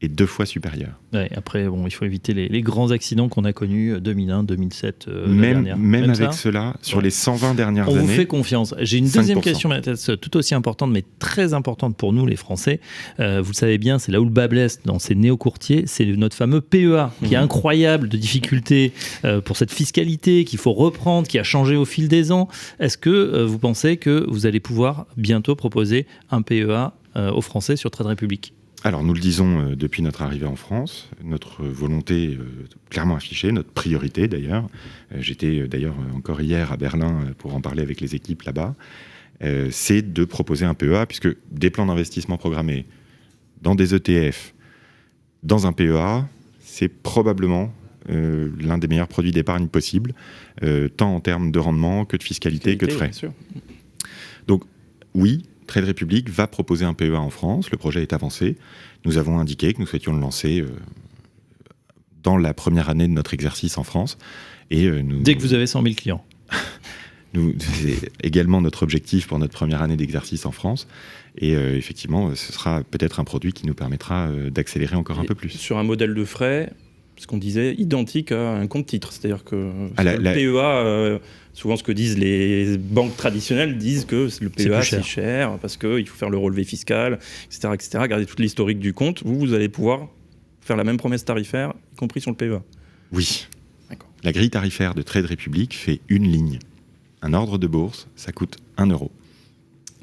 est 2 fois supérieur. Ouais, après, il faut éviter les grands accidents qu'on a connus 2001, 2007, même avec cela, sur les 120 dernières années... On vous fait confiance. J'ai une deuxième question, tout aussi importante, mais très importante pour nous, les Français. Vous le savez bien, c'est là où le bas blesse dans ces néo-courtiers, c'est notre fameux PEA, qui est incroyable de difficultés pour cette fiscalité qu'il faut reprendre, qui a changé au fil des ans. Est-ce que vous pensez que vous allez pouvoir bientôt proposer un PEA aux Français sur Trade Republic ? Alors, nous le disons depuis notre arrivée en France, notre volonté clairement affichée, notre priorité d'ailleurs. J'étais d'ailleurs encore hier à Berlin pour en parler avec les équipes là-bas. C'est de proposer un PEA, puisque des plans d'investissement programmés dans des ETF, dans un PEA, c'est probablement l'un des meilleurs produits d'épargne possible, tant en termes de rendement que de fiscalité que de frais. Bien sûr. Donc, oui, Trade Republic va proposer un PEA en France. Le projet est avancé. Nous avons indiqué que nous souhaitions le lancer dans la première année de notre exercice en France. Et dès que vous avez 100 000 clients. C'est également notre objectif pour notre première année d'exercice en France. Et effectivement, ce sera peut-être un produit qui nous permettra d'accélérer encore un peu plus. Sur un modèle de frais, ce qu'on disait, identique à un compte titre. C'est-à-dire que le PEA... souvent, ce que disent les banques traditionnelles disent que le PEA, c'est cher parce qu'il faut faire le relevé fiscal, etc. Regardez toute l'historique du compte. Vous allez pouvoir faire la même promesse tarifaire, y compris sur le PEA. Oui. D'accord. La grille tarifaire de Trade Republic fait une ligne. Un ordre de bourse, ça coûte 1 €.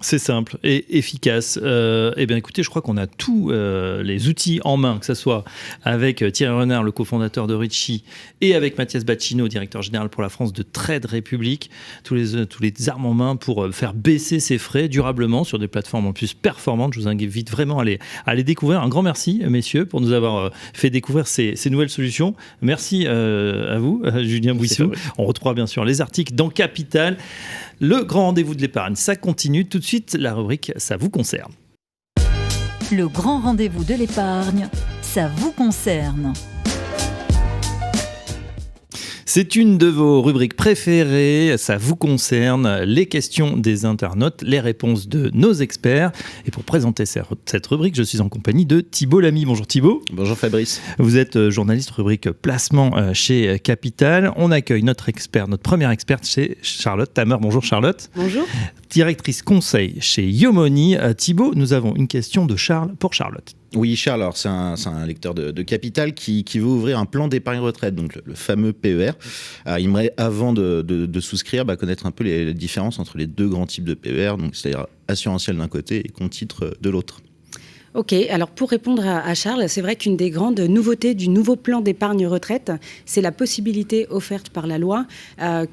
C'est simple et efficace. Eh bien, écoutez, je crois qu'on a tous les outils en main, que ce soit avec Thierry Renard, le cofondateur de Ritchie, et avec Mathias Bacchino, directeur général pour la France de Trade Republic, tous les armes en main pour faire baisser ses frais durablement sur des plateformes en plus performantes. Je vous invite vraiment à les découvrir. Un grand merci, messieurs, pour nous avoir fait découvrir ces nouvelles solutions. Merci à vous, Julien Bouissou. On retrouvera bien sûr les articles dans Capital. Le grand rendez-vous de l'épargne, ça continue. Tout de suite, la rubrique « Ça vous concerne ». Le grand rendez-vous de l'épargne, ça vous concerne. C'est une de vos rubriques préférées, ça vous concerne, les questions des internautes, les réponses de nos experts. Et pour présenter cette rubrique, je suis en compagnie de Thibault Lamy. Bonjour Thibault. Bonjour Fabrice. Vous êtes journaliste rubrique placement chez Capital. On accueille notre première experte chez Charlotte Tamer. Bonjour Charlotte. Bonjour. Directrice conseil chez Yomoni. Thibault, nous avons une question de Charles pour Charlotte. Oui, Charles, alors c'est un lecteur de Capital qui veut ouvrir un plan d'épargne retraite, donc le fameux PER. Alors, il aimerait, avant de souscrire, connaître un peu les différences entre les deux grands types de PER, donc c'est-à-dire assurantiel d'un côté et compte titre de l'autre. Ok, alors pour répondre à Charles, c'est vrai qu'une des grandes nouveautés du nouveau plan d'épargne retraite, c'est la possibilité offerte par la loi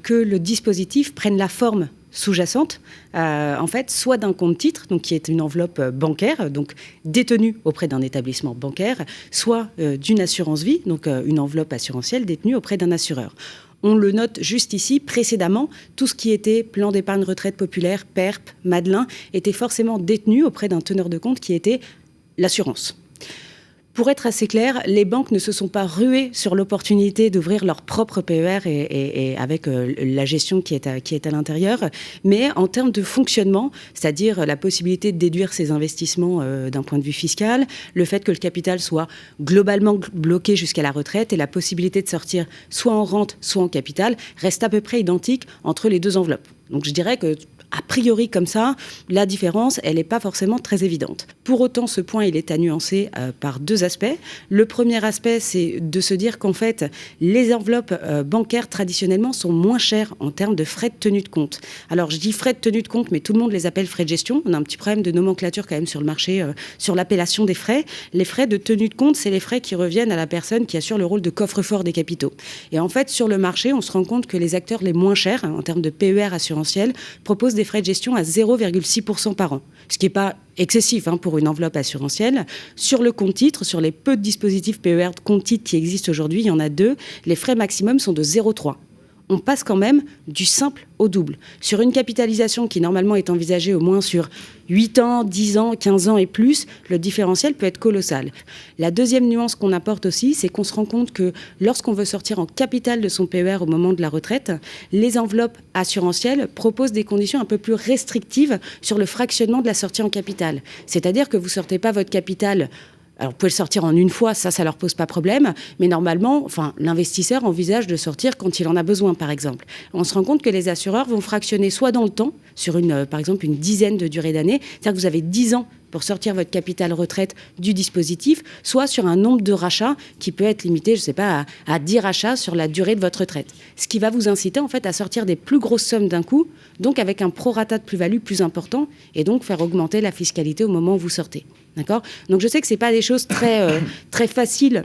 que le dispositif prenne la forme sous-jacente, en fait, soit d'un compte titre, donc qui est une enveloppe bancaire, donc détenue auprès d'un établissement bancaire, soit d'une assurance vie, donc une enveloppe assurantielle détenue auprès d'un assureur. On le note juste ici, précédemment, tout ce qui était plan d'épargne retraite populaire, PERP, Madelin, était forcément détenu auprès d'un teneur de compte qui était l'assurance. Pour être assez clair, les banques ne se sont pas ruées sur l'opportunité d'ouvrir leur propre PER et avec la gestion qui est à l'intérieur, mais en termes de fonctionnement, c'est-à-dire la possibilité de déduire ses investissements d'un point de vue fiscal, le fait que le capital soit globalement bloqué jusqu'à la retraite et la possibilité de sortir soit en rente, soit en capital, reste à peu près identique entre les deux enveloppes. Donc je dirais que a priori, comme ça, la différence, elle n'est pas forcément très évidente. Pour autant, ce point, il est à nuancer par deux aspects. Le premier aspect, c'est de se dire qu'en fait, les enveloppes bancaires, traditionnellement, sont moins chères en termes de frais de tenue de compte. Alors, je dis frais de tenue de compte, mais tout le monde les appelle frais de gestion. On a un petit problème de nomenclature quand même sur le marché, sur l'appellation des frais. Les frais de tenue de compte, c'est les frais qui reviennent à la personne qui assure le rôle de coffre-fort des capitaux. Et en fait, sur le marché, on se rend compte que les acteurs les moins chers, en termes de PER assurantiel, proposent des frais de gestion à 0,6% par an, ce qui n'est pas excessif pour une enveloppe assurantielle. Sur le compte titre, sur les peu de dispositifs PER de compte titre qui existent aujourd'hui, il y en a 2, les frais maximum sont de 0,3. On passe quand même du simple au double. Sur une capitalisation qui normalement est envisagée au moins sur 8 ans, 10 ans, 15 ans et plus, le différentiel peut être colossal. La deuxième nuance qu'on apporte aussi, c'est qu'on se rend compte que lorsqu'on veut sortir en capital de son PER au moment de la retraite, les enveloppes assurantielles proposent des conditions un peu plus restrictives sur le fractionnement de la sortie en capital. C'est-à-dire que vous ne sortez pas votre capital. Alors, vous pouvez le sortir en une fois, ça leur pose pas problème. Mais normalement, l'investisseur envisage de sortir quand il en a besoin, par exemple. On se rend compte que les assureurs vont fractionner soit dans le temps, sur par exemple une dizaine de durées d'années, c'est-à-dire que vous avez 10 ans pour sortir votre capital retraite du dispositif, soit sur un nombre de rachats qui peut être limité, je ne sais pas, à 10 rachats sur la durée de votre retraite. Ce qui va vous inciter en fait à sortir des plus grosses sommes d'un coup, donc avec un prorata de plus-value plus important, et donc faire augmenter la fiscalité au moment où vous sortez. D'accord ? Donc je sais que ce n'est pas des choses très faciles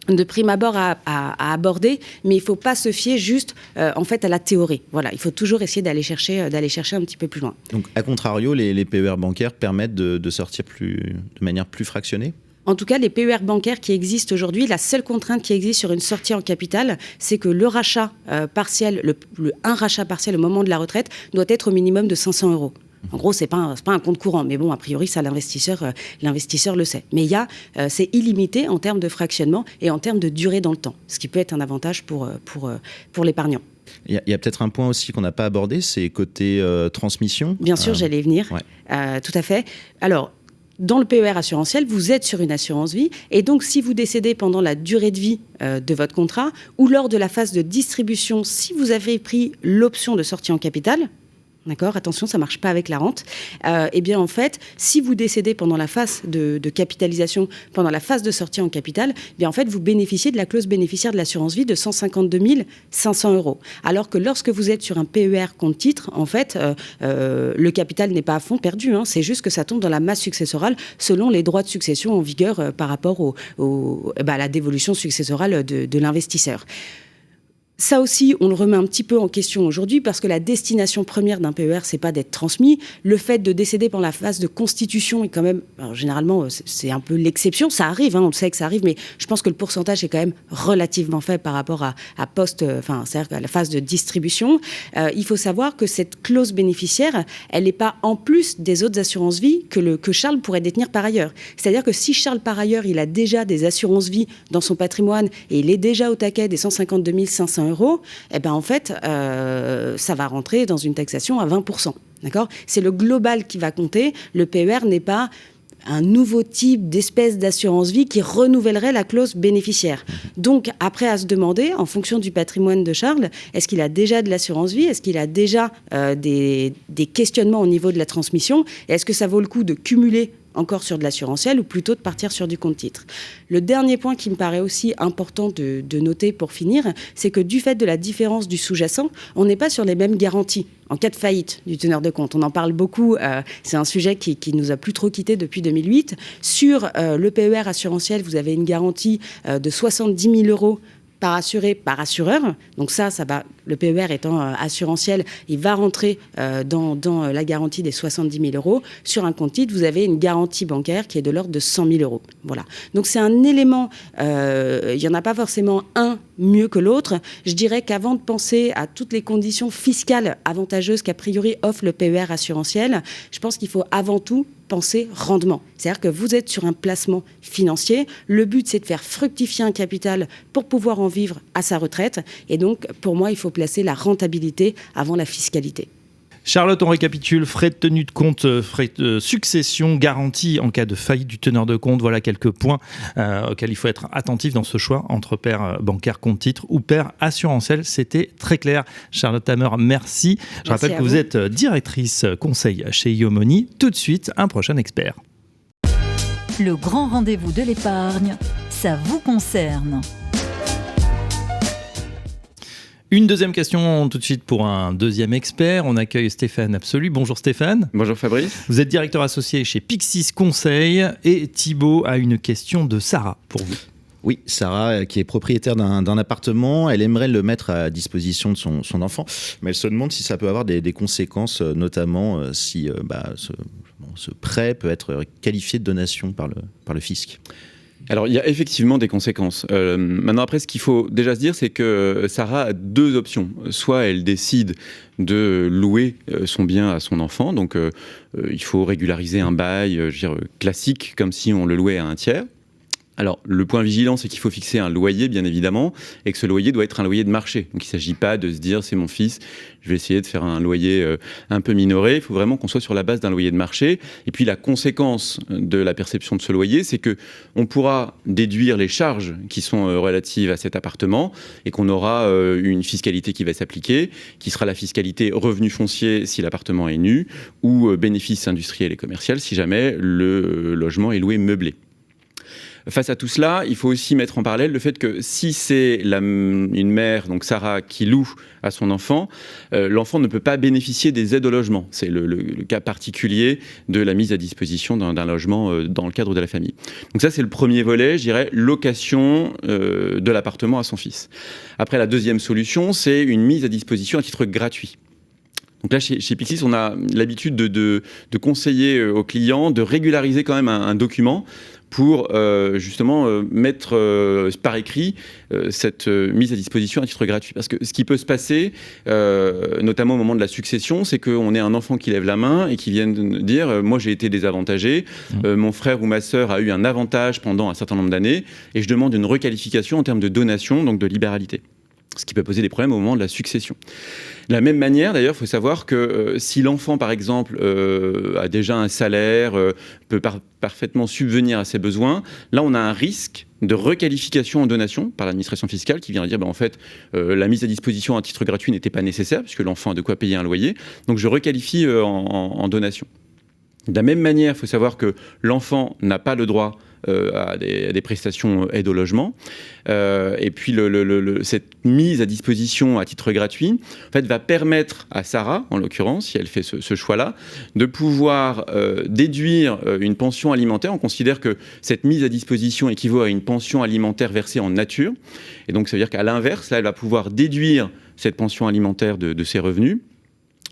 de prime abord à aborder, mais il ne faut pas se fier juste en fait à la théorie. Voilà, il faut toujours essayer d'aller chercher un petit peu plus loin. Donc, à contrario, les PER bancaires permettent de sortir de manière plus fractionnée ? En tout cas, les PER bancaires qui existent aujourd'hui, la seule contrainte qui existe sur une sortie en capital, c'est que le rachat partiel, un rachat partiel au moment de la retraite doit être au minimum de 500 €. En gros, c'est pas un compte courant, mais bon, a priori, ça, l'investisseur le sait. Mais c'est illimité en termes de fractionnement et en termes de durée dans le temps, ce qui peut être un avantage pour l'épargnant. Il y a peut-être un point aussi qu'on n'a pas abordé, c'est côté transmission. Bien sûr, j'allais y venir. Ouais. Tout à fait. Alors, dans le PER assurantiel, vous êtes sur une assurance vie, et donc si vous décédez pendant la durée de vie de votre contrat, ou lors de la phase de distribution, si vous avez pris l'option de sortie en capital, D'accord, attention, ça ne marche pas avec la rente. Eh bien, en fait, si vous décédez pendant la phase de capitalisation, pendant la phase de sortie en capital, eh bien, en fait, vous bénéficiez de la clause bénéficiaire de l'assurance vie de 152 500 €. Alors que lorsque vous êtes sur un PER compte titre, en fait, le capital n'est pas à fond perdu. C'est juste que ça tombe dans la masse successorale selon les droits de succession en vigueur par rapport à la dévolution successorale de l'investisseur. Ça aussi, on le remet un petit peu en question aujourd'hui parce que la destination première d'un PER, c'est pas d'être transmis. Le fait de décéder pendant la phase de constitution est quand même, alors généralement, c'est un peu l'exception. Ça arrive, on le sait que ça arrive, mais je pense que le pourcentage est quand même relativement faible par rapport à c'est-à-dire à la phase de distribution. Il faut savoir que cette clause bénéficiaire, elle n'est pas en plus des autres assurances vie que Charles pourrait détenir par ailleurs. C'est-à-dire que si Charles, par ailleurs, il a déjà des assurances vie dans son patrimoine et il est déjà au taquet des 152 500 €, eh ben en fait, ça va rentrer dans une taxation à 20%. D'accord ? C'est le global qui va compter. Le PER n'est pas un nouveau type d'espèce d'assurance vie qui renouvellerait la clause bénéficiaire. Donc, après, à se demander, en fonction du patrimoine de Charles, est-ce qu'il a déjà de l'assurance vie ? Est-ce qu'il a déjà des questionnements au niveau de la transmission ? Et est-ce que ça vaut le coup de cumuler encore sur de l'assurantiel ou plutôt de partir sur du compte titre. Le dernier point qui me paraît aussi important de noter pour finir, c'est que du fait de la différence du sous-jacent, on n'est pas sur les mêmes garanties en cas de faillite du teneur de compte. On en parle beaucoup, c'est un sujet qui nous a plus trop quitté depuis 2008. Sur le PER assurantiel, vous avez une garantie de 70 000 € par assuré, par assureur. Donc ça va, le PER étant assurantiel, il va rentrer dans la garantie des 70 000 €. Sur un compte titre, vous avez une garantie bancaire qui est de l'ordre de 100 000 €. Voilà. Donc c'est un élément, il n'y en a pas forcément un mieux que l'autre. Je dirais qu'avant de penser à toutes les conditions fiscales avantageuses qu'a priori offre le PER assurantiel, je pense qu'il faut avant tout penser rendement. C'est-à-dire que vous êtes sur un placement financier. Le but, c'est de faire fructifier un capital pour pouvoir en vivre à sa retraite. Et donc, pour moi, il faut placer la rentabilité avant la fiscalité. Charlotte, on récapitule, frais de tenue de compte, frais de succession, garantie en cas de faillite du teneur de compte. Voilà quelques points auxquels il faut être attentif dans ce choix entre pair bancaire compte titre ou pair assurantiel. C'était très clair. Charlotte Hammer, merci. Je rappelle que vous êtes directrice conseil chez Iomoni. Tout de suite, un prochain expert. Le grand rendez-vous de l'épargne, ça vous concerne. Une deuxième question tout de suite pour un deuxième expert. On accueille Stéphane Absolu. Bonjour Stéphane. Bonjour Fabrice. Vous êtes directeur associé chez Pixis Conseil et Thibaut a une question de Sarah pour vous. Oui, Sarah, qui est propriétaire d'un appartement, elle aimerait le mettre à disposition de son enfant, mais elle se demande si ça peut avoir des conséquences, notamment si ce prêt peut être qualifié de donation par le fisc. Alors, il y a effectivement des conséquences. Maintenant, après, ce qu'il faut déjà se dire, c'est que Sarah a deux options. Soit elle décide de louer son bien à son enfant, donc il faut régulariser un bail classique, comme si on le louait à un tiers. Alors, le point vigilant, c'est qu'il faut fixer un loyer, bien évidemment, et que ce loyer doit être un loyer de marché. Donc, il ne s'agit pas de se dire, c'est mon fils, je vais essayer de faire un loyer un peu minoré. Il faut vraiment qu'on soit sur la base d'un loyer de marché. Et puis, la conséquence de la perception de ce loyer, c'est qu'on pourra déduire les charges qui sont relatives à cet appartement et qu'on aura une fiscalité qui va s'appliquer, qui sera la fiscalité revenu foncier si l'appartement est nu ou bénéfice industriel et commercial si jamais le logement est loué meublé. Face à tout cela, il faut aussi mettre en parallèle le fait que si c'est une mère, donc Sarah, qui loue à son enfant, l'enfant ne peut pas bénéficier des aides au logement. C'est le cas particulier de la mise à disposition d'un logement dans le cadre de la famille. Donc ça, c'est le premier volet, je dirais, location de l'appartement à son fils. Après, la deuxième solution, c'est une mise à disposition à titre gratuit. Donc là, chez Pixis, on a l'habitude de conseiller aux clients de régulariser quand même un document pour justement mettre par écrit cette mise à disposition à titre gratuit. Parce que ce qui peut se passer, notamment au moment de la succession, c'est qu'on ait un enfant qui lève la main et qui vienne dire « moi j'ai été désavantagé, mon frère ou ma sœur a eu un avantage pendant un certain nombre d'années et je demande une requalification en termes de donation, donc de libéralité ». Ce qui peut poser des problèmes au moment de la succession. De la même manière, d'ailleurs, il faut savoir que si l'enfant, par exemple, a déjà un salaire, peut parfaitement subvenir à ses besoins, là, on a un risque de requalification en donation par l'administration fiscale qui vient dire en fait la mise à disposition à titre gratuit n'était pas nécessaire puisque l'enfant a de quoi payer un loyer, donc je requalifie en donation. De la même manière, il faut savoir que l'enfant n'a pas le droit à des prestations aide au logement. Et puis cette mise à disposition à titre gratuit en fait, va permettre à Sarah, en l'occurrence, si elle fait ce choix-là, de pouvoir déduire une pension alimentaire. On considère que cette mise à disposition équivaut à une pension alimentaire versée en nature. Et donc ça veut dire qu'à l'inverse, là, elle va pouvoir déduire cette pension alimentaire de ses revenus.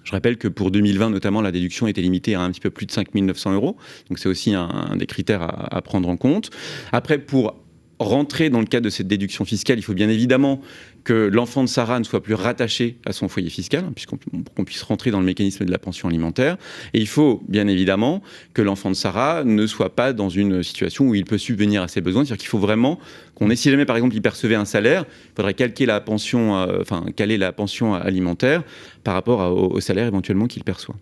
Je rappelle que pour 2020, notamment, la déduction était limitée à un petit peu plus de 5 900 €. Donc, c'est aussi un des critères à prendre en compte. Après, pour rentrer dans le cadre de cette déduction fiscale, il faut bien évidemment que l'enfant de Sarah ne soit plus rattaché à son foyer fiscal, pour qu'on puisse rentrer dans le mécanisme de la pension alimentaire. Et il faut bien évidemment que l'enfant de Sarah ne soit pas dans une situation où il peut subvenir à ses besoins. C'est-à-dire qu'il faut vraiment qu'on ait, si jamais par exemple il percevait un salaire, il faudrait caler la pension alimentaire par rapport au salaire éventuellement qu'il perçoit.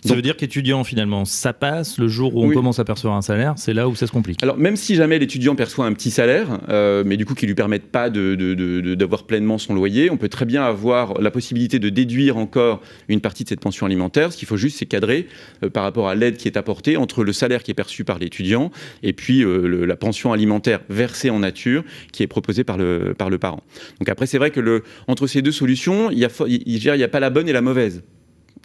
Ça veut dire qu'étudiant, finalement, ça passe le jour où on commence à percevoir un salaire, c'est là où ça se complique. Alors, même si jamais l'étudiant perçoit un petit salaire, mais du coup qui ne lui permettent pas d'avoir pleinement son loyer, on peut très bien avoir la possibilité de déduire encore une partie de cette pension alimentaire. Ce qu'il faut juste, c'est cadrer par rapport à l'aide qui est apportée entre le salaire qui est perçu par l'étudiant et puis la pension alimentaire versée en nature qui est proposée par le parent. Donc après, c'est vrai que entre ces deux solutions, il n'y a pas la bonne et la mauvaise.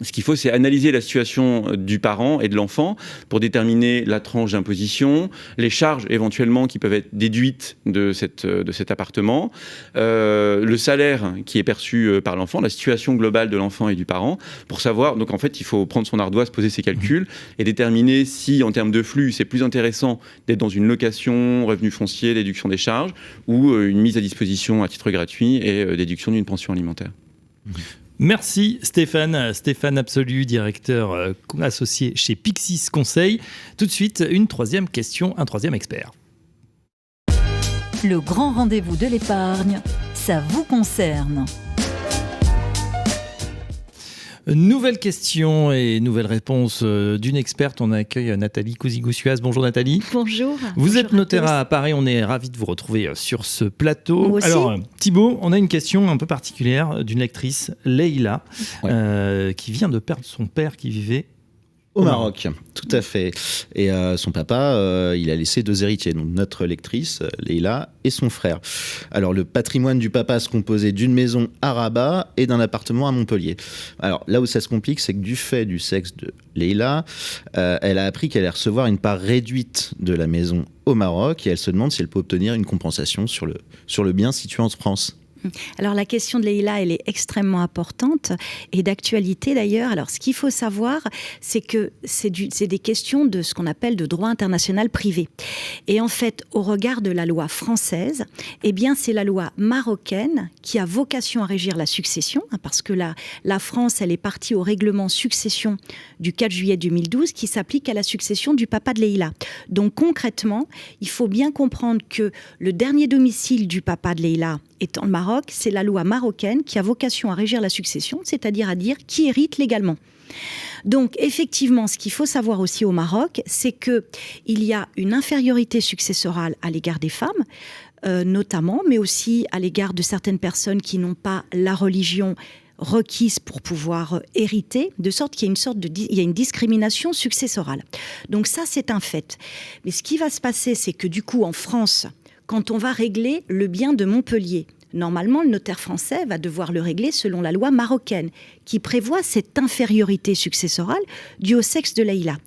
Ce qu'il faut, c'est analyser la situation du parent et de l'enfant pour déterminer la tranche d'imposition, les charges éventuellement qui peuvent être déduites de cet appartement, le salaire qui est perçu par l'enfant, la situation globale de l'enfant et du parent, pour savoir. Donc en fait, il faut prendre son ardoise, poser ses calculs et déterminer si, en termes de flux, c'est plus intéressant d'être dans une location, revenu foncier, déduction des charges, ou une mise à disposition à titre gratuit et déduction d'une pension alimentaire. Merci Stéphane. Stéphane Absolu, directeur associé chez Pixis Conseil. Tout de suite, une troisième question, un troisième expert. Le grand rendez-vous de l'épargne, ça vous concerne. Nouvelle question et nouvelle réponse d'une experte. On accueille Nathalie Cousigoussuaz. Bonjour Nathalie. Bonjour. Vous êtes notaire à Paris. On est ravis de vous retrouver sur ce plateau. Moi aussi. Alors Thibaut, on a une question un peu particulière d'une lectrice, Leïla, qui vient de perdre son père qui vivait au Maroc, tout à fait. Et son papa, il a laissé 2 héritiers, donc notre lectrice, Leïla, et son frère. Alors, le patrimoine du papa se composait d'une maison à Rabat et d'un appartement à Montpellier. Alors, là où ça se complique, c'est que du fait du sexe de Leïla, elle a appris qu'elle allait recevoir une part réduite de la maison au Maroc et elle se demande si elle peut obtenir une compensation sur le bien situé en France. Alors la question de Leïla, elle est extrêmement importante et d'actualité d'ailleurs. Alors ce qu'il faut savoir, c'est que c'est des questions de ce qu'on appelle de droit international privé. Et en fait, au regard de la loi française, eh bien c'est la loi marocaine qui a vocation à régir la succession, parce que la France, elle est partie au règlement succession du 4 juillet 2012 qui s'applique à la succession du papa de Leïla. Donc concrètement, il faut bien comprendre que le dernier domicile du papa de Leïla étant le Maroc, c'est la loi marocaine qui a vocation à régir la succession, c'est-à-dire à dire qui hérite légalement. Donc effectivement, ce qu'il faut savoir aussi au Maroc, c'est qu'il y a une infériorité successorale à l'égard des femmes, notamment, mais aussi à l'égard de certaines personnes qui n'ont pas la religion requise pour pouvoir hériter, de sorte qu'il y a une discrimination successorale. Donc ça, c'est un fait. Mais ce qui va se passer, c'est que du coup, en France, quand on va régler le bien de Montpellier, normalement, le notaire français va devoir le régler selon la loi marocaine, qui prévoit cette infériorité successorale due au sexe de Leïla.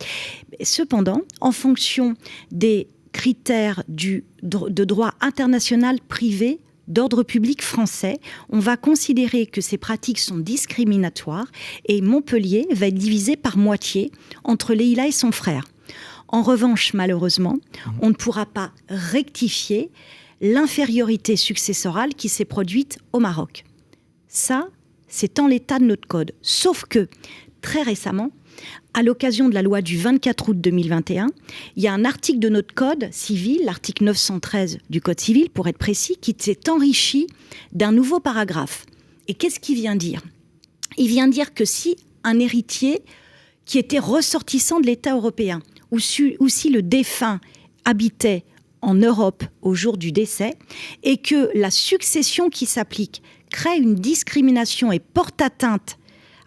Cependant, en fonction des critères de droit international privé, d'ordre public français, on va considérer que ces pratiques sont discriminatoires et Montpellier va être divisé par moitié entre Leïla et son frère. En revanche, malheureusement, on ne pourra pas rectifier l'infériorité successorale qui s'est produite au Maroc. Ça, c'est en l'état de notre code. Sauf que, très récemment, à l'occasion de la loi du 24 août 2021, il y a un article de notre code civil, l'article 913 du code civil, pour être précis, qui s'est enrichi d'un nouveau paragraphe. Et qu'est-ce qu'il vient dire ? Il vient dire que si un héritier qui était ressortissant de l'État européen, ou si le défunt habitait en Europe au jour du décès et que la succession qui s'applique crée une discrimination et porte atteinte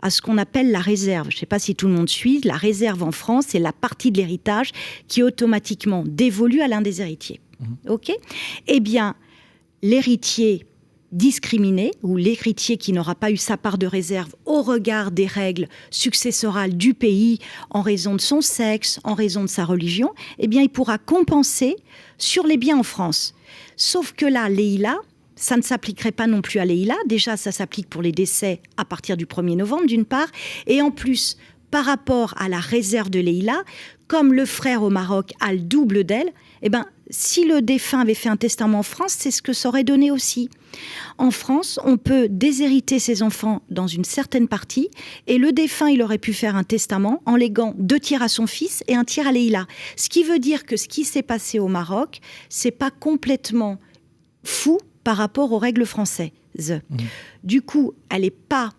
à ce qu'on appelle la réserve. Je ne sais pas si tout le monde suit. La réserve en France, c'est la partie de l'héritage qui est automatiquement dévolue à l'un des héritiers. OK ? Eh bien, l'héritier discriminé ou l'héritier qui n'aura pas eu sa part de réserve au regard des règles successorales du pays en raison de son sexe, en raison de sa religion, eh bien, il pourra compenser sur les biens en France. Sauf que là, Leïla, ça ne s'appliquerait pas non plus à Leïla. Déjà, ça s'applique pour les décès à partir du 1er novembre, d'une part. Et en plus, par rapport à la réserve de Leïla, comme le frère au Maroc a le double d'elle, eh ben, si le défunt avait fait un testament en France, c'est ce que ça aurait donné aussi. En France, on peut déshériter ses enfants dans une certaine partie et le défunt, il aurait pu faire un testament en léguant 2 tiers à son fils et 1 tiers à Leïla. Ce qui veut dire que ce qui s'est passé au Maroc, c'est pas complètement fou par rapport aux règles françaises. Du coup, elle n'est pas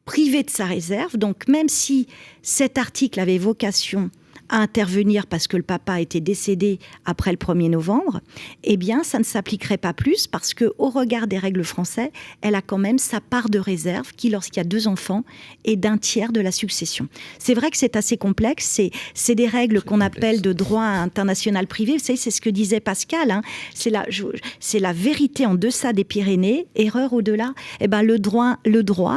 privée de sa réserve. Donc, même si cet article avait vocation à intervenir parce que le papa était décédé après le 1er novembre, eh bien, ça ne s'appliquerait pas plus parce qu'au regard des règles françaises, elle a quand même sa part de réserve qui, lorsqu'il y a 2 enfants, est d'1 tiers de la succession. C'est vrai que c'est assez complexe. C'est des règles qu'on appelle de droit international privé. Vous savez, c'est ce que disait Pascal. Hein. C'est la vérité en deçà des Pyrénées, erreur au-delà. Eh ben, le droit,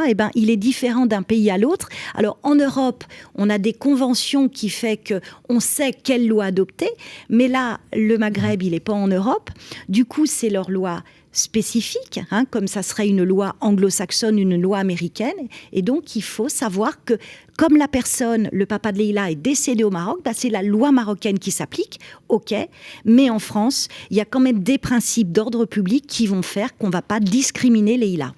eh ben, il est différent d'un pays à l'autre. Alors, en Europe, on a des conventions qui fait que on sait quelle loi adopter, mais là, le Maghreb, il n'est pas en Europe. Du coup, c'est leur loi spécifique, hein, comme ça serait une loi anglo-saxonne, une loi américaine. Et donc, il faut savoir que, comme la personne, le papa de Leïla, est décédé au Maroc, bah, c'est la loi marocaine qui s'applique, ok. Mais en France, il y a quand même des principes d'ordre public qui vont faire qu'on ne va pas discriminer Leïla.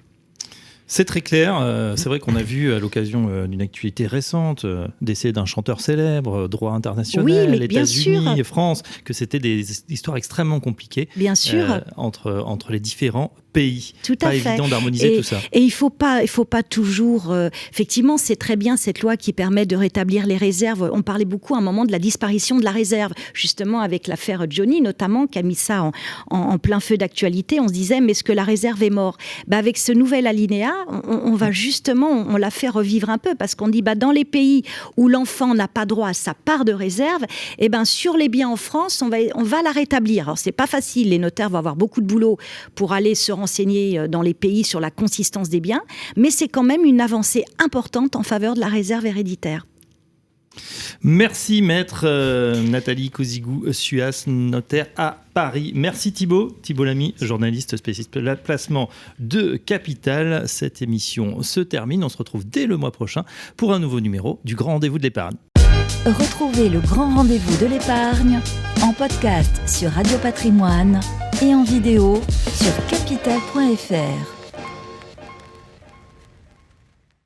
C'est très clair. C'est vrai qu'on a vu à l'occasion d'une actualité récente, décès d'un chanteur célèbre, droit international, États-Unis, France, que c'était des histoires extrêmement compliquées. Bien sûr. Entre les différents pays. Tout à fait. Pas évident d'harmoniser tout ça. Et il faut pas toujours. Effectivement, c'est très bien cette loi qui permet de rétablir les réserves. On parlait beaucoup à un moment de la disparition de la réserve, justement avec l'affaire Johnny, notamment, qui a mis ça en plein feu d'actualité. On se disait, mais est-ce que la réserve est morte ? Bah, avec ce nouvel alinéa, on va justement, on l'a fait revivre un peu, parce qu'on dit, bah, dans les pays où l'enfant n'a pas droit à sa part de réserve, eh ben, sur les biens en France, on va la rétablir. Alors, c'est pas facile. Les notaires vont avoir beaucoup de boulot pour aller se renseigner dans les pays sur la consistance des biens, mais c'est quand même une avancée importante en faveur de la réserve héréditaire. Merci maître Nathalie Cosigou-Suas, notaire à Paris. Merci Thibault Lamy, journaliste spécialiste de placement de Capital. Cette émission se termine, on se retrouve dès le mois prochain pour un nouveau numéro du Grand Rendez-vous de l'épargne. Retrouvez le Grand Rendez-vous de l'épargne en podcast sur Radio Patrimoine et en vidéo sur capital.fr.